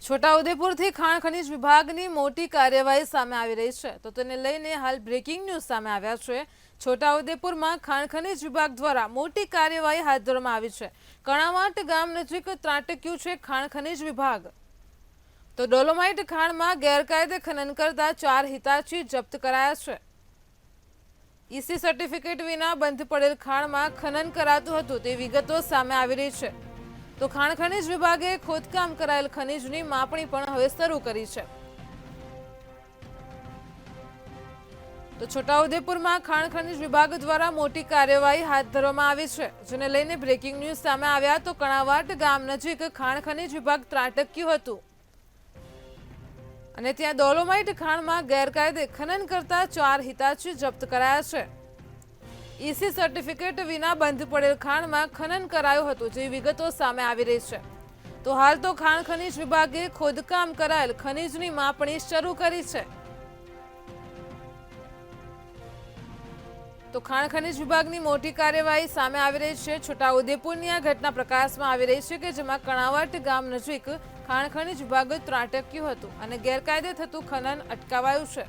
છોટાઉદેપુરથી ખાણ ખનીજ વિભાગની મોટી કાર્યવાહી સામે આવી રહી છે, તો તેને લઈને હાલ બ્રેકિંગ ન્યૂઝ સામે આવ્યા છે। છોટાઉદેપુરમાં ખાણ ખનીજ વિભાગ દ્વારા મોટી કાર્યવાહી હાથ ધરવામાં આવી છે। કણાવાટ ગામ નજીક ત્રાટક્યું છે ખાણ ખનીજ વિભાગ। તો ડોલોમાઇટ ખાણમાં ગેરકાયદે ખનન કરતા 4 હિતાચી જપ્ત કરાયા છે। ઈસી સર્ટિફિકેટ વિના બંધ પડેલ ખાણમાં ખનન કરાતું હતું તે વિગતો સામે આવી રહી છે। તો ખાણ ખનીજ વિભાગે ખોદકામ કરાયેલ ખનીજની માપણી પણ હવે શરૂ કરી છે। તો છોટાઉદેપુરમાં ખાણ ખનીજ વિભાગ દ્વારા મોટી કાર્યવાહી હાથ ધરવામાં આવી છે, જેને લઈને બ્રેકિંગ ન્યૂઝ સામે આવ્યા। તો કણાવાટ ગામ નજીક ખાણ ખનીજ વિભાગ ત્રાટક્યું હતું અને ત્યાં ડોલોમાઇટ ખાણમાં ગેરકાયદે ખનન કરતા 4 હિતાચી જપ્ત કરાયા છે। ઈસી સર્ટિફિકેટ વિના બંધ પડેલ ખાણમાં ખનન કરાયું હતું જેવી વિગતો સામે આવી રહી છે। તો હાલ તો ખાણ ખનીજ વિભાગે ખોદકામ કરાયેલ ખનીજની માપણી શરૂ કરી છે। તો ખાણ ખનીજ વિભાગની મોટી કાર્યવાહી સામે આવી રહી છે। છોટાઉદેપુરની આ ઘટના પ્રકાશમાં આવી રહી છે કે જેમાં કણાવાટ ગામ નજીક ખાણ ખનીજ વિભાગ ત્રાટક્યું હતું અને ગેરકાયદે થતું ખનન અટકાવાયું છે।